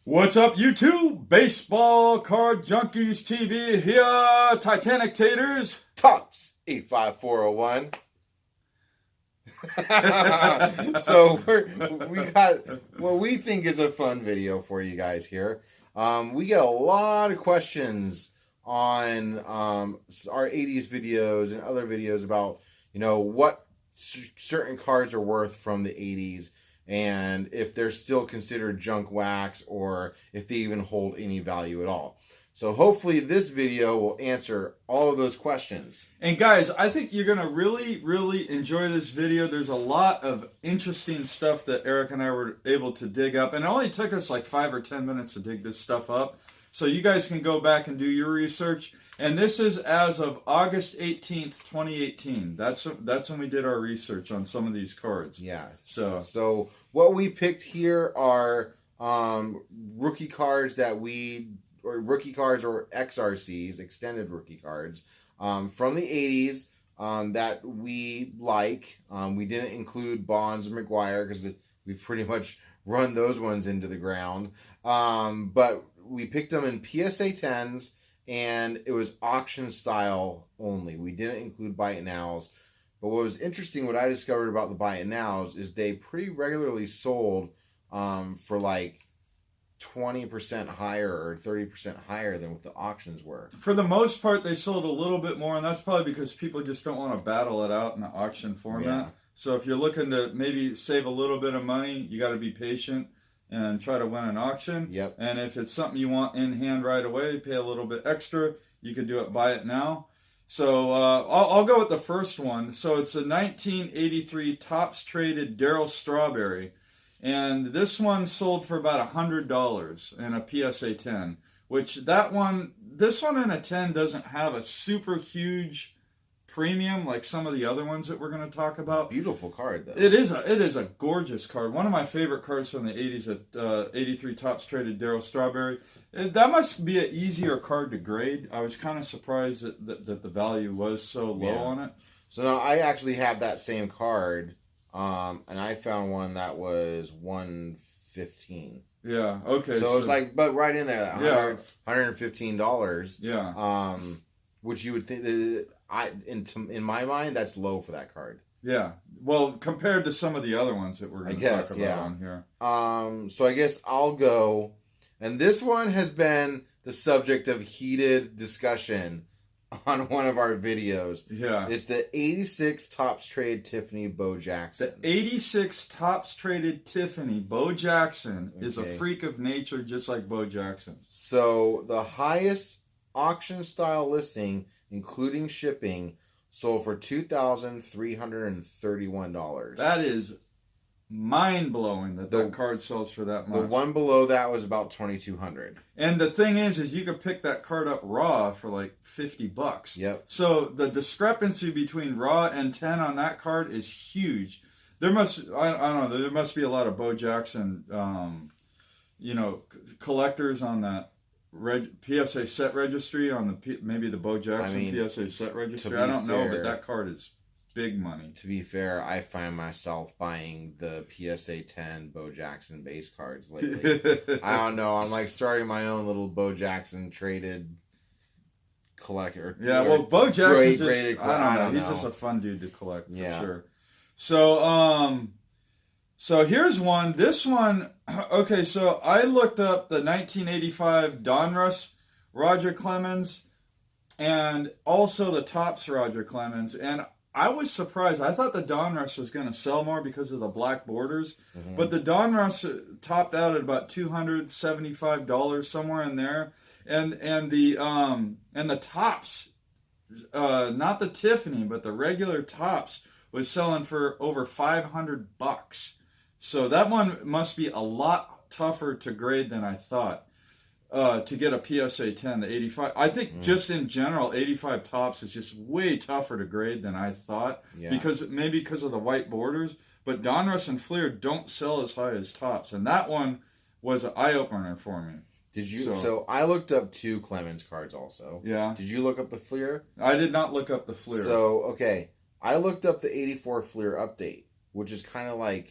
What's up, YouTube? Baseball Card Junkies TV here. Titanic Taters. Tops 85401. So we got what we think is a fun video for you guys here. We get a lot of questions on our 80s videos and other videos about, what certain cards are worth from the 80s and if they're still considered junk wax or if they even hold any value at all. So hopefully this video will answer all of those questions. And guys, I think you're going to really enjoy this video. There's a lot of interesting stuff that Eric and I were able to dig up. And it only took us like 5 or 10 minutes to dig this stuff up. So you guys can go back and do your research. And this is as of August 18th, 2018. That's when we did our research on some of these cards. Yeah. So what we picked here are rookie cards or XRCs, extended rookie cards, from the 80s that we like. We didn't include Bonds or McGuire because we've pretty much run those ones into the ground. But we picked them in PSA 10s, and it was auction style only. We didn't include buy it nows. But what was interesting, what I discovered about the buy it nows, is they pretty regularly sold for like 20% higher or 30% higher than what the auctions were. for the most part, they sold a little bit more, and that's probably because people just don't want to battle it out in an auction format. Yeah. So if you're looking to maybe save a little bit of money, you got to be patient and try to win an auction. Yep. And if it's something you want in hand right away, pay a little bit extra. You can do it, buy it now. So I'll go with the first one. So it's a 1983 Topps traded Darryl Strawberry. And this one sold for about $100 in a PSA 10, which this one in a 10 doesn't have a super huge premium like some of the other ones that we're going to talk about. Beautiful card, though. It is a gorgeous card. One of my favorite cards from the 80s at 83 Topps traded Darryl Strawberry. That must be an easier card to grade. I was kind of surprised that the value was so low on it. So now I actually have that same card. And I found one that was $115. Yeah. Okay. So it was like, but right in there, that $115. Yeah. Which you would think that in my mind, that's low for that card. Yeah. Well, compared to some of the other ones that we're going to talk about on here. So I guess I'll go, and this one has been the subject of heated discussion on one of our videos. Yeah. It's the 86 Topps Trade Tiffany Bo Jackson. The 86 Topps traded Tiffany Bo Jackson is a freak of nature just like Bo Jackson. So the highest auction style listing, including shipping, sold for $2,331. That is mind-blowing that card sells for that much. The one below that was about $2,200. And the thing is you could pick that card up raw for like $50. Yep. So the discrepancy between raw and 10 on that card is huge. There must, I don't know, there must be a lot of Bo Jackson, collectors on that PSA set registry, on maybe the Bo Jackson PSA set registry. I don't know, but that card is big money. To be fair, I find myself buying the PSA 10 Bo Jackson base cards lately. I don't know. I'm like starting my own little Bo Jackson traded collector. Yeah, well, Bo Jackson just, I don't know. He's know. just a fun dude to collect, for sure. So, so here's one. This one, okay, so I looked up the 1985 Donruss Roger Clemens and also the Topps Roger Clemens, and I was surprised. I thought the Donruss was going to sell more because of the black borders, but the Donruss topped out at about $275, somewhere in there, and the Topps, not the Tiffany, but the regular Topps was selling for over $500. So that one must be a lot tougher to grade than I thought. To get a PSA 10, the 85. I think just in general, 85 Topps is just way tougher to grade than I thought. Yeah. Because of the white borders. But Donruss and Fleer don't sell as high as Topps. And that one was an eye-opener for me. Did you? So I looked up 2 Clemens cards also. Yeah. Did you look up the Fleer? I did not look up the Fleer. So, okay. I looked up the 84 Fleer update, which is kind of like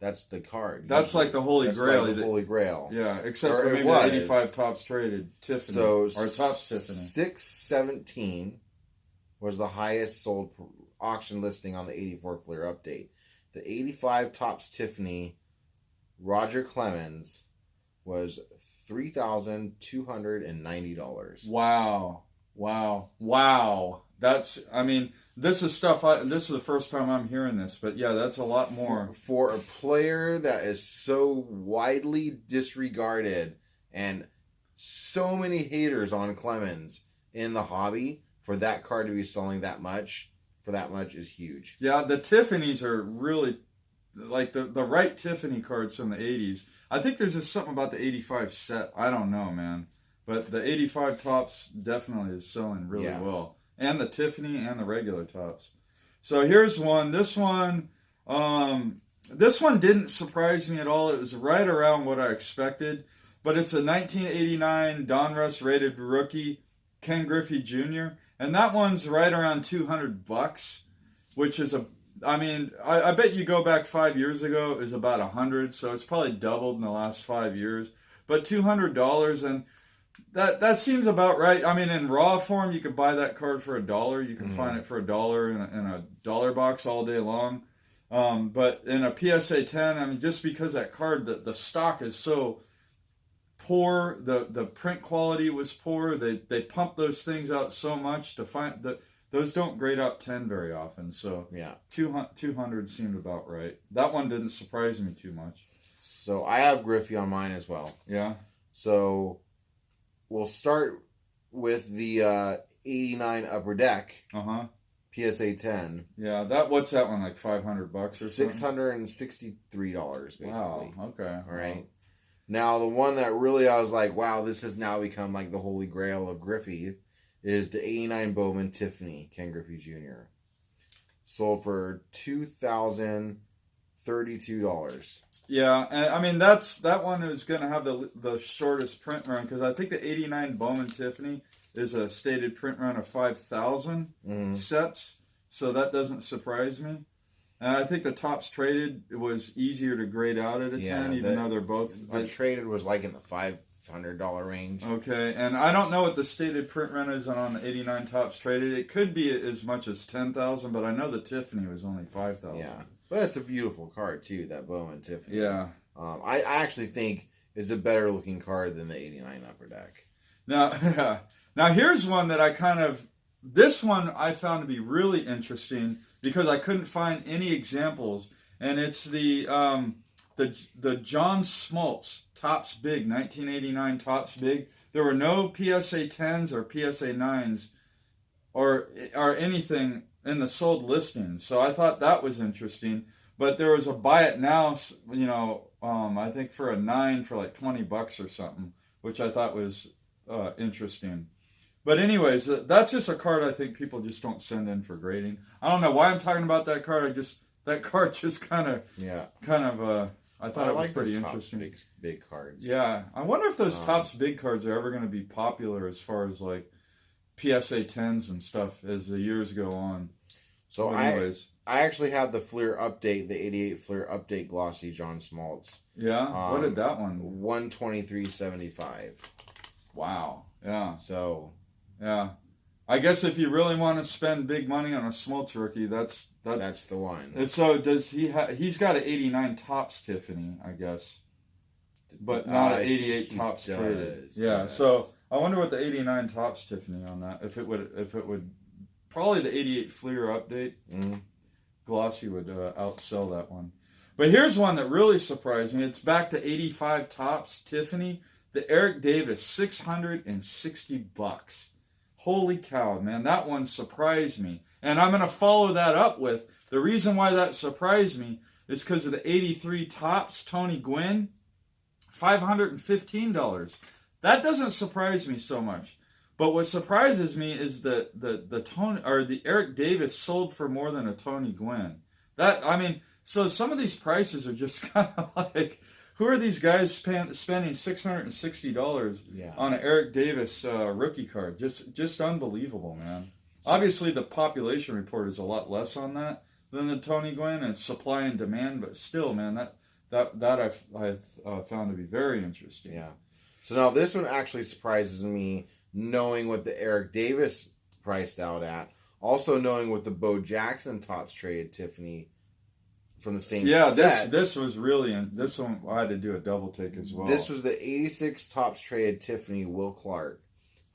that's the card. That's usually. like the Holy That's Grail. like the Holy Grail. Yeah, except Or for it maybe was. the 85 tops traded Tiffany. So or tops Tiffany. 617 was the highest sold auction listing on the 84 Fleer update. The 85 tops Tiffany Roger Clemens was $3,290. Wow. That's, I mean, this is stuff, this is the first time I'm hearing this, but yeah, that's a lot more. For a player that is so widely disregarded and so many haters on Clemens in the hobby, for that card to be selling that much, is huge. Yeah, the Tiffany's are really, like the right Tiffany cards from the 80s. I think there's just something about the 85 set. I don't know, man. But the 85 tops definitely is selling really well. And the Tiffany and the regular tops. So here's one. This one didn't surprise me at all. It was right around what I expected. But it's a 1989 Donruss rated rookie, Ken Griffey Jr. And that one's right around $200, which is I bet you go back 5 years ago, it was about $100, so it's probably doubled in the last 5 years. But $200, and that seems about right. I mean, in raw form, you could buy that card for $1. You can find it for $1 in a dollar box all day long. But in a PSA 10, I mean, just because that card, the stock is so poor, the print quality was poor. They pump those things out so much to find that. Those don't grade out 10 very often, so yeah, 200 seemed about right. That one didn't surprise me too much. So I have Griffey on mine as well. Yeah. So we'll start with the 89 Upper Deck. PSA 10. Yeah, what's that one, like $500 or something? $663, basically. Wow, okay. All right. Wow. Now, the one that really I was like, wow, this has now become like the holy grail of Griffey is the 89 Bowman Tiffany, Ken Griffey Jr. Sold for $2,032. Yeah, and I mean, that one is going to have the shortest print run, because I think the 89 Bowman Tiffany is a stated print run of 5,000 sets, so that doesn't surprise me. And I think the tops traded was easier to grade out at a 10, even though they're both... The traded was like in the $500 range. Okay, and I don't know what the stated print run is on the 89 tops traded. It could be as much as 10,000, but I know the Tiffany was only 5,000. Yeah, but it's a beautiful card too, that Bowman Tiffany. Yeah. I actually think it's a better looking card than the 89 Upper Deck. Now here's one that this one I found to be really interesting because I couldn't find any examples, and it's the John Smoltz Tops Big, 1989 Tops Big. There were no PSA 10s or PSA 9s or anything in the sold listing. So I thought that was interesting. But there was a buy it now, I think for a 9 for like $20 or something, which I thought was interesting. But anyways, that's just a card I think people just don't send in for grading. I don't know why I'm talking about that card. That card just I thought it was pretty interesting. Big cards. Yeah, I wonder if those Tops Big cards are ever going to be popular as far as like PSA 10s and stuff as the years go on. So anyways, I actually have the Fleer update, the 88 Fleer update glossy John Smoltz. Yeah, what did that one? $123.75. Wow. Yeah. So. Yeah. I guess if you really want to spend big money on a Smoltz rookie, that's the one. And so does he he's got an 89 Tops Tiffany, I guess. But not an 88 Tops traded. Yeah, so I wonder what the 89 Tops Tiffany on that, if it would probably the 88 Fleer update. Glossy would outsell that one. But here's one that really surprised me. It's back to 85 Tops Tiffany, the Eric Davis, $660. Holy cow, man, that one surprised me. And I'm going to follow that up with, the reason why that surprised me is because of the 83 Tops Tony Gwynn, $515. That doesn't surprise me so much. But what surprises me is that the Eric Davis sold for more than a Tony Gwynn. So some of these prices are just kind of like, who are these guys spending $660 on an Eric Davis rookie card? Just unbelievable, man. Obviously, the population report is a lot less on that than the Tony Gwynn, and supply and demand, but still, man, I found to be very interesting. Yeah. So now this one actually surprises me, knowing what the Eric Davis priced out at. Also knowing what the Bo Jackson Topps traded Tiffany from the same set. This was really, this one I had to do a double take as well. This was the 86 Topps traded Tiffany Will Clark.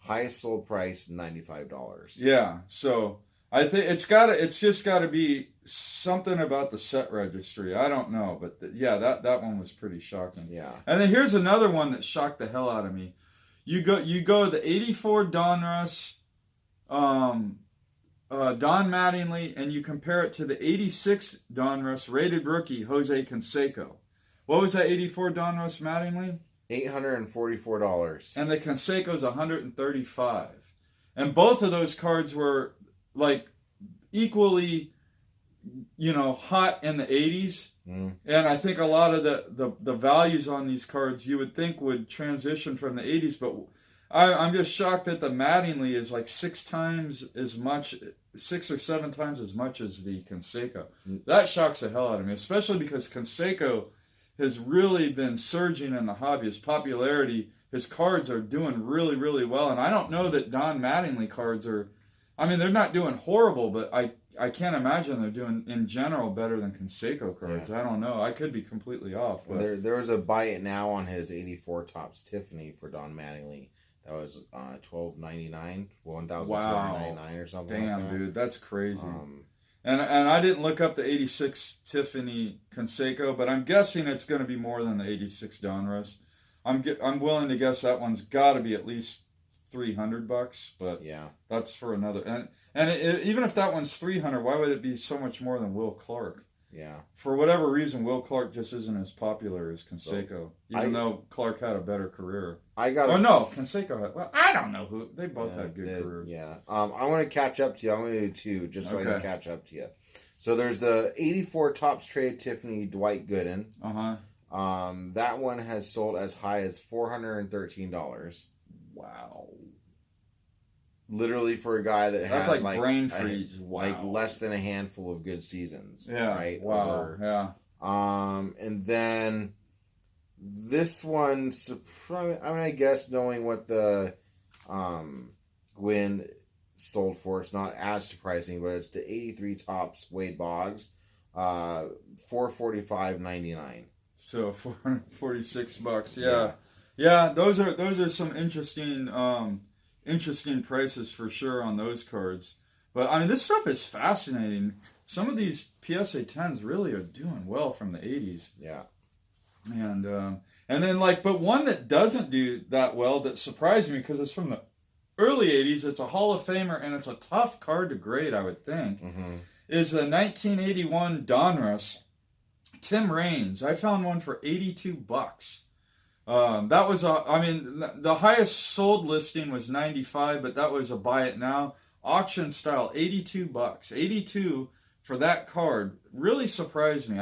Highest sold price, $95. Yeah, so I think it's just got to be something about the set registry. I don't know, but that one was pretty shocking. Yeah. And then here's another one that shocked the hell out of me. You go the 84 Donruss, Don Mattingly, and you compare it to the 86 Donruss rated rookie Jose Canseco. What was that 84 Donruss Mattingly? $844. And the Canseco's $135. And both of those cards were like equally, hot in the 80s. And I think a lot of the values on these cards you would think would transition from the 80s, but I'm just shocked that the Mattingly is like 6 or 7 times as much as the Canseco. That shocks the hell out of me, especially because Canseco has really been surging in the hobby. His popularity, his cards are doing really, really well. And I don't know that Don Mattingly cards are, they're not doing horrible, but I can't imagine they're doing, in general, better than Canseco cards. Yeah. I don't know. I could be completely off. But there was a buy it now on his 84 Topps Tiffany for Don Mattingly. That was $1,299, $1,299 or something. Damn, like that. Dude, that's crazy. And I didn't look up the 86 Tiffany Canseco, but I'm guessing it's going to be more than the 86 Donruss. I'm willing to guess that one's got to be at least $300, but yeah, that's for another. And even if that one's $300, why would it be so much more than Will Clark? Yeah. For whatever reason, Will Clark just isn't as popular as Canseco, even though Clark had a better career. Canseco had. Well, I don't know who. They both had good careers. Yeah. I want to catch up to you. I'm going to do 2 just so I can catch up to you. So there's the 84 Topps trade Tiffany Dwight Gooden. That one has sold as high as $413. Wow. Literally for a guy that that's had like brain freeze. Wow. Like less than a handful of good seasons. Yeah. Right. Wow. Yeah. And then this one, I guess knowing what the Gwyn sold for, it's not as surprising, but it's the 83 Topps Wade Boggs, $445.99. So $446. Yeah. Yeah. Those are some interesting prices for sure on those cards. But this stuff is fascinating. Some of these PSA 10s really are doing well from the 80s. Yeah. And then but one that doesn't do that well that surprised me because it's from the early 80s, it's a Hall of Famer and it's a tough card to grade, I would think, is the 1981 Donruss Tim Raines. I found one for $82. That was the highest sold listing was 95, but that was a buy it now auction style, $82. 82 for that card really surprised me.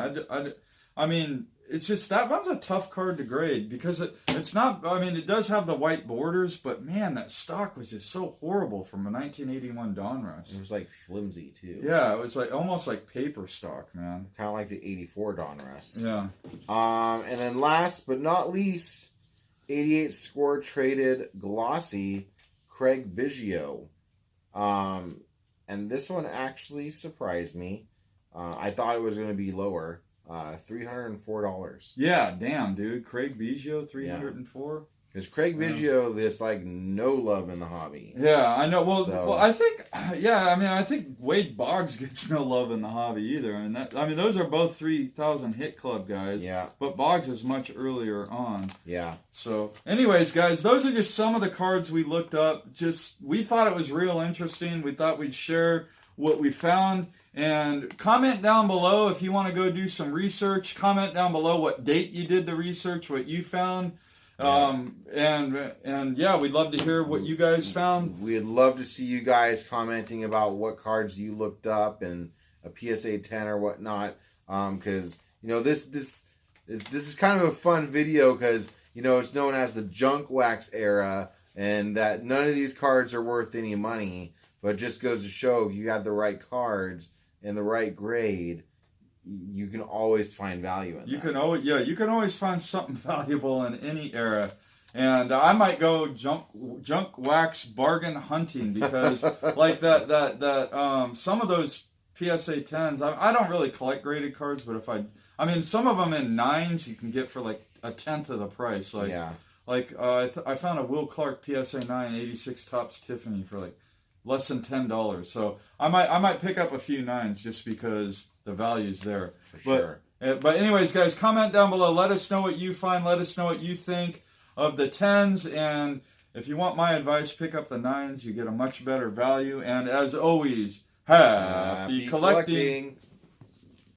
It's just that one's a tough card to grade because it's not. It does have the white borders, but man, that stock was just so horrible from a 1981 Donruss. It was like flimsy too. Yeah, it was like almost like paper stock, man. Kind of like the 84 Donruss. Yeah. And then last but not least, 88 score traded glossy Craig Biggio. And this one actually surprised me. I thought it was going to be lower. $304. Yeah, damn, dude. Craig Biggio, $304. Because Craig Biggio, there's like no love in the hobby. Yeah, I know. Well, I think, I think Wade Boggs gets no love in the hobby either. Those are both 3,000 hit club guys. Yeah. But Boggs is much earlier on. Yeah. So, anyways, guys, those are just some of the cards we looked up. We thought it was real interesting. We thought we'd share what we found. And comment down below if you want to go do some research. Comment down below what date you did the research, what you found. Yeah. We'd love to hear what you guys found. We'd love to see you guys commenting about what cards you looked up and a PSA 10 or whatnot. Because this is kind of a fun video because it's known as the junk wax era, and that none of these cards are worth any money. But it just goes to show if you got the right cards and the right grade, you can always find value in You that. you can always find something valuable in any era. And I might go junk wax bargain hunting because like that some of those PSA 10s, I don't really collect graded cards, but if I mean some of them in 9s you can get for like a tenth of the price. Like I found a Will Clark PSA 9 86 Topps Tiffany for like less than $10. So I might pick up a few 9s just because the value's there. For sure. But anyways, guys, comment down below. Let us know what you find. Let us know what you think of the 10s. And if you want my advice, pick up the 9s. You get a much better value. And as always, happy collecting.